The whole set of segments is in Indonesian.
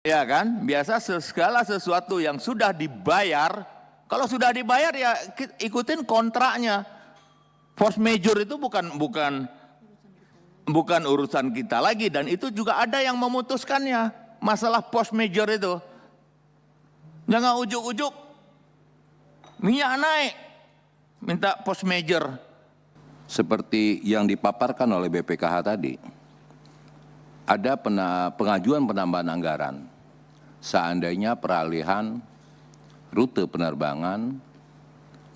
Ya kan, biasa segala sesuatu yang sudah dibayar, kalau sudah dibayar ya ikutin kontraknya. Force major itu bukan urusan kita lagi, dan itu juga ada yang memutuskannya. Masalah force major itu, jangan ujuk-ujuk minyak naik, minta force major. Seperti yang dipaparkan oleh BPKH tadi, ada pengajuan penambahan anggaran seandainya peralihan rute penerbangan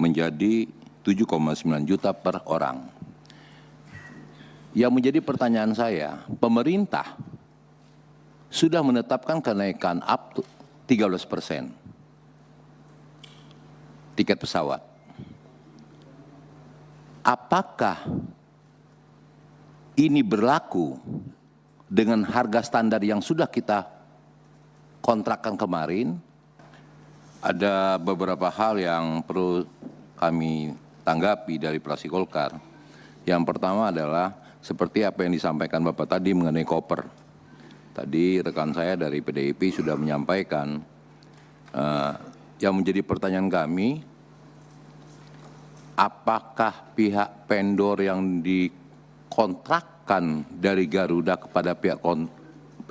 menjadi 7,9 juta per orang. Yang menjadi pertanyaan saya, pemerintah sudah menetapkan kenaikan up to 13% tiket pesawat. Apakah ini berlaku dengan harga standar yang sudah kita kontrakkan kemarin? Ada beberapa hal yang perlu kami tanggapi dari fraksi Golkar. Yang pertama adalah seperti apa yang disampaikan Bapak tadi mengenai koper. Tadi rekan saya dari PDIP sudah menyampaikan yang menjadi pertanyaan kami, apakah pihak vendor yang dikontrakkan dari Garuda kepada pihak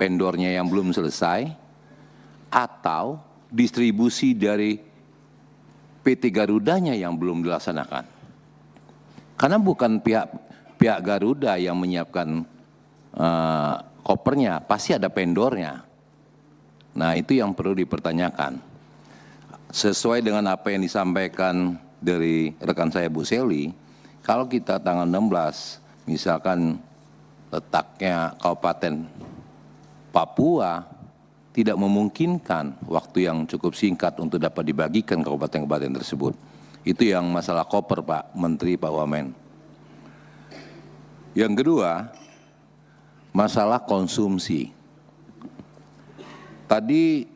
vendornya yang belum selesai, atau distribusi dari PT Garudanya yang belum dilaksanakan? Karena bukan pihak Garuda yang menyiapkan kopernya, pasti ada vendornya. Nah, itu yang perlu dipertanyakan. Sesuai dengan apa yang disampaikan dari rekan saya Bu Seli, kalau kita tanggal 16, misalkan letaknya Kabupaten Papua, tidak memungkinkan waktu yang cukup singkat untuk dapat dibagikan kabupaten-kabupaten tersebut. Itu yang masalah koper, Pak Menteri, Pak Wamen. Yang kedua, masalah konsumsi. Tadi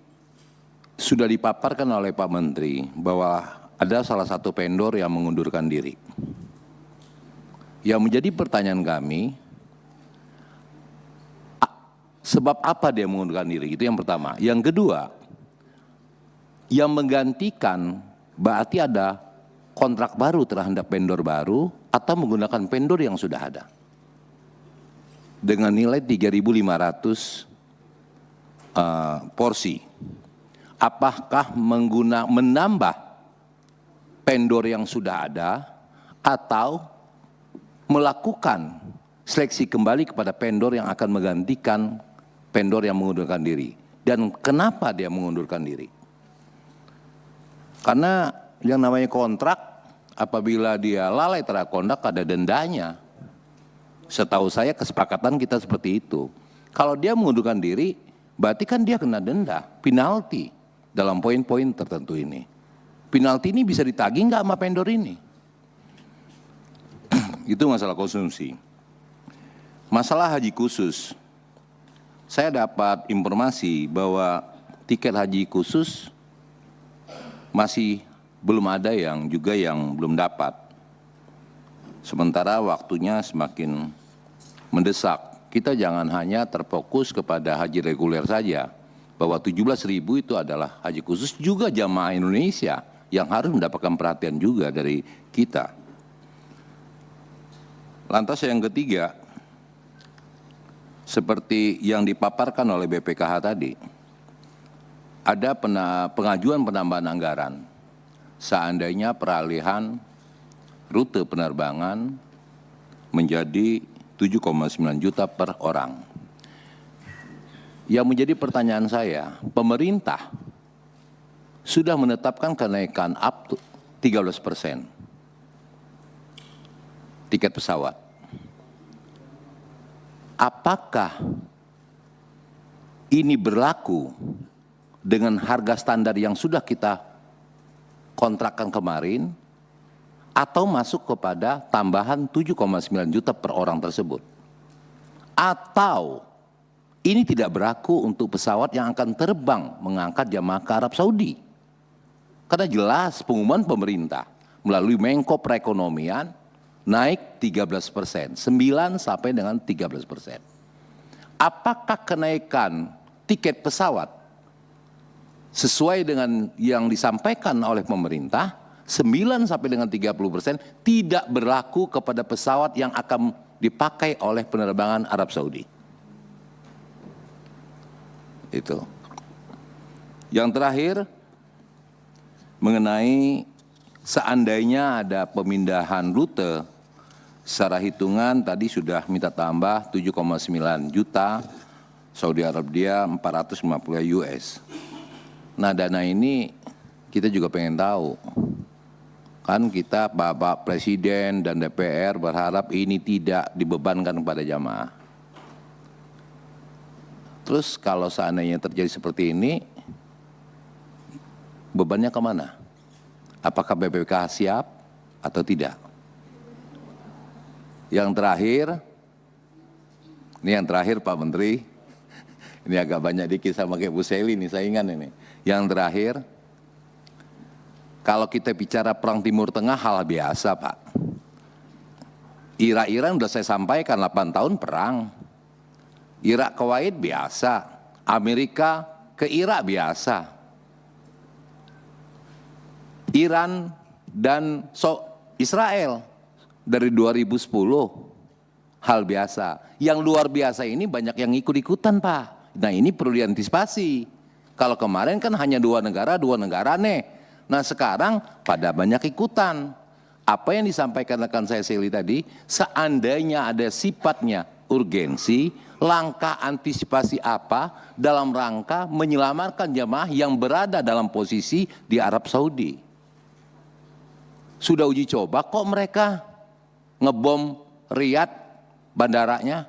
sudah dipaparkan oleh Pak Menteri bahwa ada salah satu vendor yang mengundurkan diri. Yang menjadi pertanyaan kami, sebab apa dia mengundurkan diri? Itu yang pertama. Yang kedua, yang menggantikan berarti ada kontrak baru terhadap vendor baru atau menggunakan vendor yang sudah ada. Dengan nilai 3.500 porsi. Apakah menambah vendor yang sudah ada atau melakukan seleksi kembali kepada vendor yang akan menggantikan vendor yang mengundurkan diri? Dan kenapa dia mengundurkan diri? Karena yang namanya kontrak, apabila dia lalai terhadap kontrak ada dendanya. Setahu saya kesepakatan kita seperti itu. Kalau dia mengundurkan diri, berarti kan dia kena denda, penalti dalam poin-poin tertentu ini. Penalti ini bisa ditagih nggak sama vendor ini? Itu masalah konsumsi. Masalah haji khusus. Saya dapat informasi bahwa tiket haji khusus masih belum ada yang belum dapat. Sementara waktunya semakin mendesak. Kita jangan hanya terfokus kepada haji reguler saja. Bahwa 17.000 itu adalah haji khusus, juga jamaah Indonesia yang harus mendapatkan perhatian juga dari kita. Lantas yang ketiga, seperti yang dipaparkan oleh BPKH tadi, ada pengajuan penambahan anggaran seandainya peralihan rute penerbangan menjadi 7,9 juta per orang. Yang menjadi pertanyaan saya, pemerintah sudah menetapkan kenaikan up to 13% tiket pesawat. Apakah ini berlaku dengan harga standar yang sudah kita kontrakkan kemarin, atau masuk kepada tambahan 7,9 juta per orang tersebut? Atau ini tidak berlaku untuk pesawat yang akan terbang mengangkat jamaah ke Arab Saudi? Karena jelas pengumuman pemerintah melalui Menko Perekonomian naik 13%, 9 sampai dengan 13%. Apakah kenaikan tiket pesawat sesuai dengan yang disampaikan oleh pemerintah, 9 sampai dengan 30% tidak berlaku kepada pesawat yang akan dipakai oleh penerbangan Arab Saudi. Itu. Yang terakhir, mengenai seandainya ada pemindahan rute, secara hitungan tadi sudah minta tambah 7,9 juta, Saudi Arabia 450 US. Nah, dana ini kita juga pengen tahu. Kan kita, Bapak Presiden dan DPR berharap ini tidak dibebankan kepada jamaah. Terus kalau seandainya terjadi seperti ini, bebannya kemana? Apakah BPK siap atau tidak? Yang terakhir, ini yang terakhir Pak Menteri, ini agak banyak dikit sama kayak Bu Seli nih, saingan ini. Yang terakhir, kalau kita bicara perang Timur Tengah hal biasa Pak. Irak-Iran sudah saya sampaikan 8 tahun perang. Irak Kuwait biasa, Amerika ke Irak biasa. Iran dan Israel dari 2010 hal biasa. Yang luar biasa ini banyak yang ikut-ikutan Pak. Nah ini perlu diantisipasi. Kalau kemarin kan hanya dua negara nih. Nah sekarang pada banyak ikutan. Apa yang disampaikan rekan saya Seli tadi, seandainya ada sifatnya urgensi, langkah antisipasi apa dalam rangka menyelamatkan jamaah yang berada dalam posisi di Arab Saudi. Sudah uji coba kok mereka ngebom Riyadh bandaranya.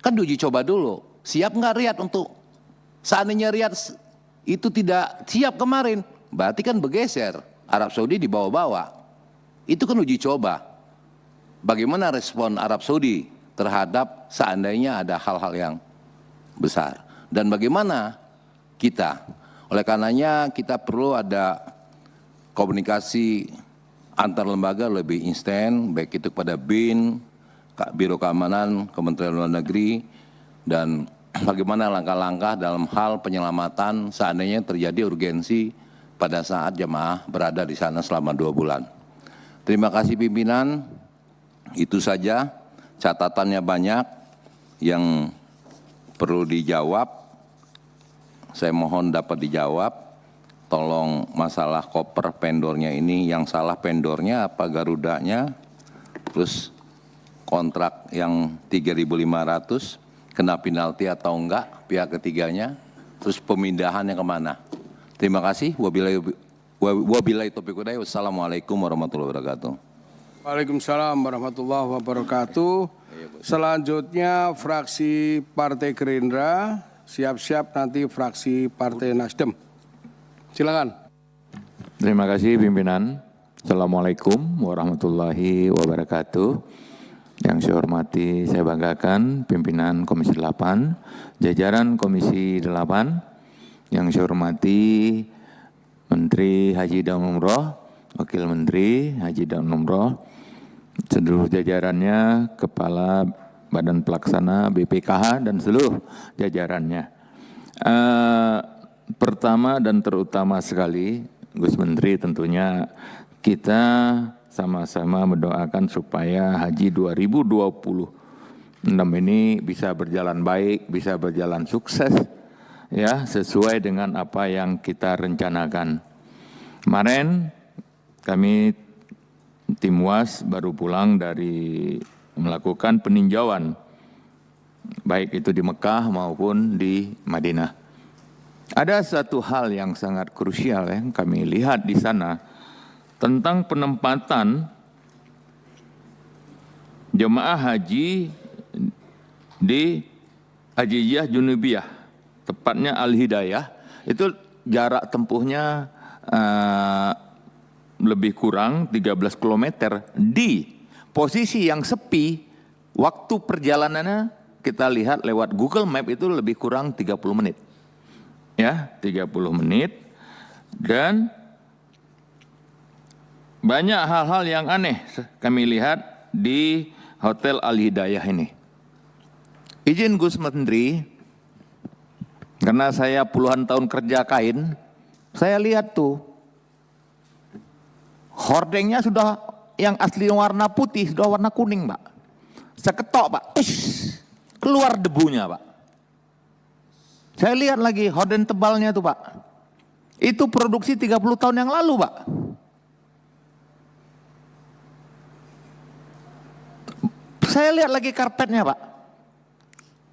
Kan diuji coba dulu. Siap nggak Riyadh untuk seandainya Riyadh itu tidak siap kemarin, berarti kan bergeser. Arab Saudi dibawa-bawa. Itu kan uji coba. Bagaimana respon Arab Saudi terhadap seandainya ada hal-hal yang besar. Dan bagaimana kita. Oleh karenanya kita perlu ada komunikasi antar lembaga lebih instan, baik itu kepada BIN, Biro Keamanan, Kementerian Luar Negeri, dan bagaimana langkah-langkah dalam hal penyelamatan seandainya terjadi urgensi pada saat jemaah berada di sana selama 2 bulan. Terima kasih pimpinan, itu saja, catatannya banyak yang perlu dijawab, saya mohon dapat dijawab. Tolong masalah koper vendornya ini, yang salah vendornya apa Garudanya, terus kontrak yang 3.500 kena penalti atau enggak pihak ketiganya, terus pemindahannya kemana. Terima kasih. Wabillahi taufiq wal hidayah. Wassalamualaikum warahmatullahi wabarakatuh. Waalaikumsalam warahmatullahi wabarakatuh. Selanjutnya fraksi Partai Gerindra, siap-siap nanti fraksi Partai Nasdem. Silakan. Terima kasih pimpinan. Assalamualaikum warahmatullahi wabarakatuh. Yang saya hormati, saya banggakan pimpinan Komisi 8, jajaran Komisi 8, yang saya hormati Menteri Haji dan Umroh, Wakil Menteri Haji dan Umroh, seluruh jajarannya, Kepala Badan Pelaksana BPKH dan seluruh jajarannya. Pertama dan terutama sekali, Gus Menteri, tentunya kita sama-sama mendoakan supaya Haji 2026 ini bisa berjalan baik, bisa berjalan sukses, ya, sesuai dengan apa yang kita rencanakan. Kemarin kami tim UAS baru pulang dari melakukan peninjauan, baik itu di Mekah maupun di Madinah. Ada satu hal yang sangat krusial yang kami lihat di sana tentang penempatan jemaah haji di Hajijah Junubiyah, tepatnya Al-Hidayah, itu jarak tempuhnya lebih kurang 13 km di posisi yang sepi. Waktu perjalanannya kita lihat lewat Google Map itu lebih kurang 30 menit. Ya, 30 menit, dan banyak hal-hal yang aneh kami lihat di Hotel Al-Hidayah ini. Izin Gus Menteri, karena saya puluhan tahun kerja kain, Saya lihat tuh, hordengnya sudah yang asli warna putih, sudah warna kuning, Pak. Saya ketok, Pak. Keluar debunya, Pak. Saya lihat lagi horden tebalnya tuh, Pak. Itu produksi 30 tahun yang lalu, Pak. Saya lihat lagi karpetnya, Pak.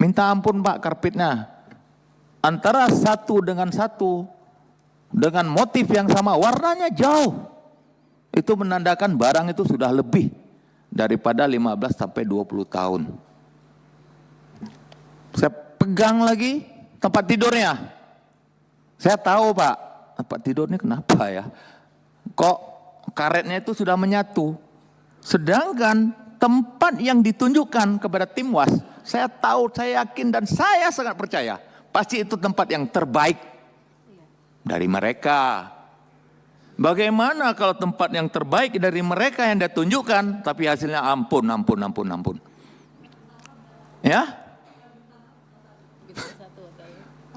Minta ampun, Pak, karpetnya. Antara satu dengan motif yang sama, warnanya jauh. Itu menandakan barang itu sudah lebih daripada 15 sampai 20 tahun. Saya pegang lagi tempat tidurnya. Saya tahu, Pak, tempat tidur ini kenapa ya? Kok karetnya itu sudah menyatu. Sedangkan tempat yang ditunjukkan kepada tim WAS, saya tahu, saya yakin, dan saya sangat percaya, pasti itu tempat yang terbaik dari mereka. Bagaimana kalau tempat yang terbaik dari mereka yang ditunjukkan, tapi hasilnya ampun. Ya?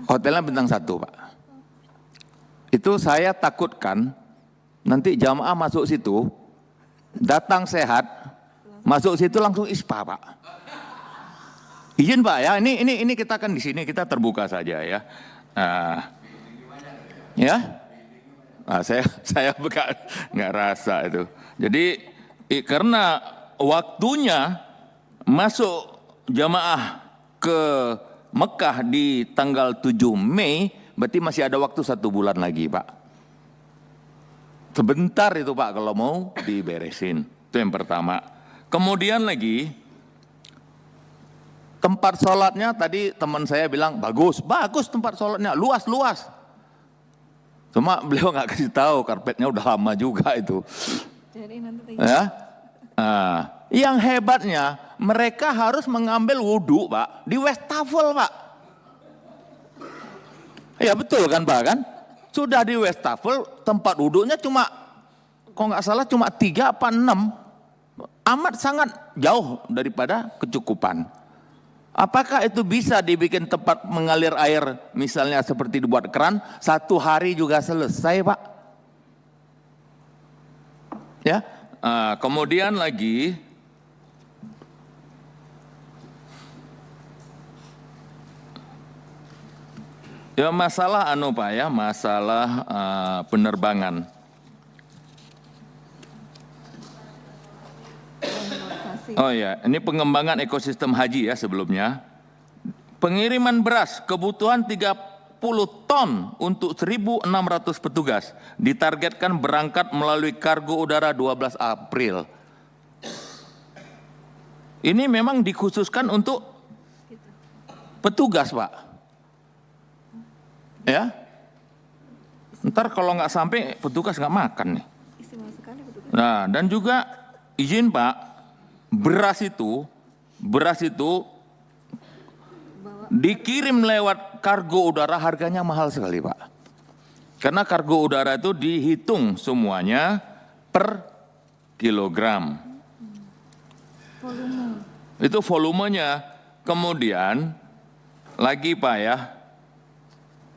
Hotelnya bintang 1, Pak. Itu saya takutkan nanti jamaah masuk situ, datang sehat, masuk situ langsung ispa, Pak. Izin, Pak, ya. Ini kita kan di sini kita terbuka saja ya. Ya. Saya nggak rasa itu. Jadi karena waktunya masuk jamaah ke Mekah di tanggal 7 Mei, berarti masih ada waktu 1 bulan lagi, Pak. Sebentar itu, Pak, kalau mau diberesin. Itu yang pertama. Kemudian lagi tempat sholatnya tadi teman saya bilang bagus tempat sholatnya, luas. Cuma beliau nggak kasih tahu karpetnya udah lama juga itu. Ya, yang hebatnya mereka harus mengambil wudhu, Pak, di wastafel, Pak. Ya betul kan, Pak, kan? Sudah di wastafel, tempat wudhunya cuma, kalau nggak salah cuma 3 apa 6, amat sangat jauh daripada kecukupan. Apakah itu bisa dibikin tempat mengalir air, misalnya seperti dibuat keran, 1 hari juga selesai, Pak? Ya, kemudian lagi ya masalah Pak ya, masalah penerbangan. Oh ya, ini pengembangan ekosistem haji ya sebelumnya. Pengiriman beras kebutuhan 30 ton untuk 1.600 petugas ditargetkan berangkat melalui kargo udara 12 April. Ini memang dikhususkan untuk petugas, Pak. Ya, ntar kalau nggak sampai petugas nggak makan nih. Nah, dan juga izin, Pak, beras itu dikirim lewat kargo udara harganya mahal sekali, Pak. Karena kargo udara itu dihitung semuanya per kilogram. Itu volumenya. Kemudian lagi, Pak ya,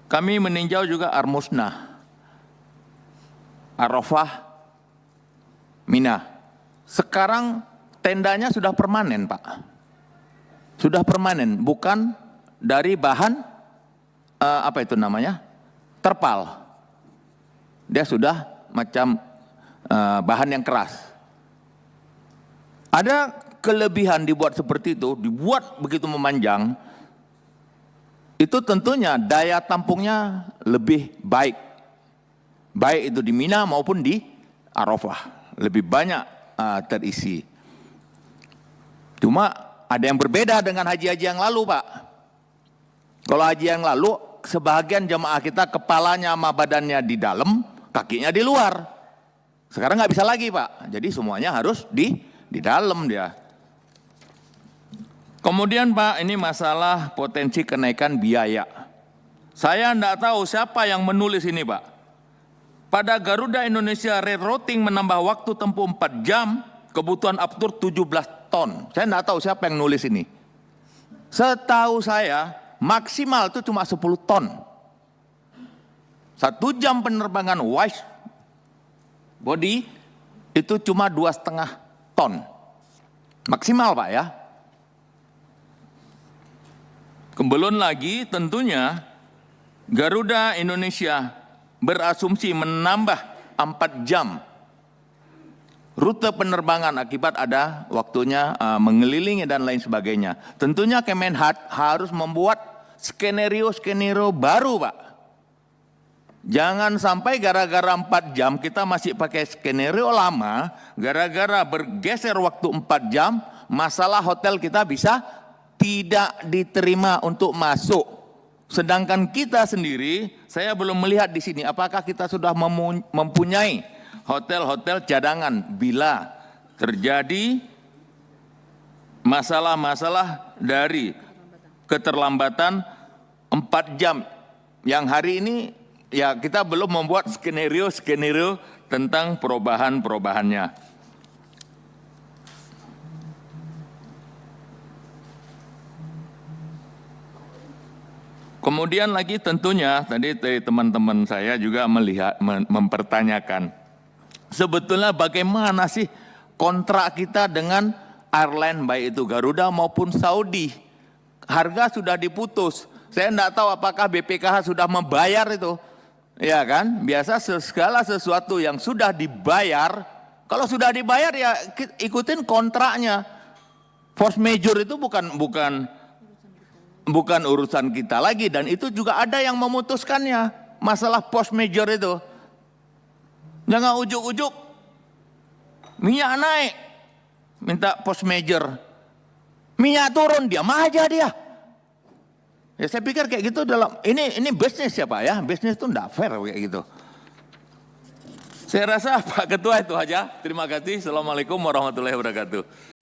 kami meninjau juga Armusnah, Arafah, Mina. Sekarang tendanya sudah permanen, Pak. Sudah permanen, bukan dari bahan apa itu namanya? Terpal. Dia sudah macam bahan yang keras. Ada kelebihan dibuat seperti itu, dibuat begitu memanjang. Itu tentunya daya tampungnya lebih baik. Baik itu di Mina maupun di Arafah. Lebih banyak terisi. Cuma ada yang berbeda dengan haji-haji yang lalu, Pak. Kalau haji yang lalu, sebagian jemaah kita kepalanya sama badannya di dalam, kakinya di luar. Sekarang nggak bisa lagi, Pak. Jadi semuanya harus di dalam dia. Kemudian, Pak, ini masalah potensi kenaikan biaya. Saya enggak tahu siapa yang menulis ini, Pak. Pada Garuda Indonesia Rerouting menambah waktu tempuh 4 jam, kebutuhan aftur 17 ton. Saya enggak tahu siapa yang nulis ini. Setahu saya maksimal itu cuma 10 ton. 1 jam penerbangan wide body itu cuma 2,5 ton. Maksimal Pak ya. Belum lagi tentunya Garuda Indonesia berasumsi menambah 4 jam rute penerbangan akibat ada waktunya mengelilingi dan lain sebagainya. Tentunya Kemenhad harus membuat skenario baru Pak. Jangan sampai gara-gara 4 jam kita masih pakai skenario lama, gara-gara bergeser waktu 4 jam, masalah hotel kita bisa tidak diterima untuk masuk. Sedangkan kita sendiri, saya belum melihat di sini apakah kita sudah mempunyai hotel-hotel cadangan bila terjadi masalah-masalah dari keterlambatan 4 jam yang hari ini ya kita belum membuat skenario tentang perubahannya. Kemudian lagi tentunya tadi teman-teman saya juga mempertanyakan sebetulnya bagaimana sih kontrak kita dengan airline baik itu Garuda maupun Saudi. Harga sudah diputus. Saya tidak tahu apakah BPKH sudah membayar itu. Ya kan? Biasa segala sesuatu yang sudah dibayar, kalau sudah dibayar ya ikutin kontraknya. Force major itu bukan urusan kita lagi dan itu juga ada yang memutuskannya. Masalah force major itu. Jangan ujuk-ujuk minyak naik minta force major. Minyak turun diam aja dia. Ya saya pikir kayak gitu ini bisnis ya Pak ya. Bisnis itu enggak fair kayak gitu. Saya rasa Pak Ketua itu aja. Terima kasih. Assalamualaikum warahmatullahi wabarakatuh.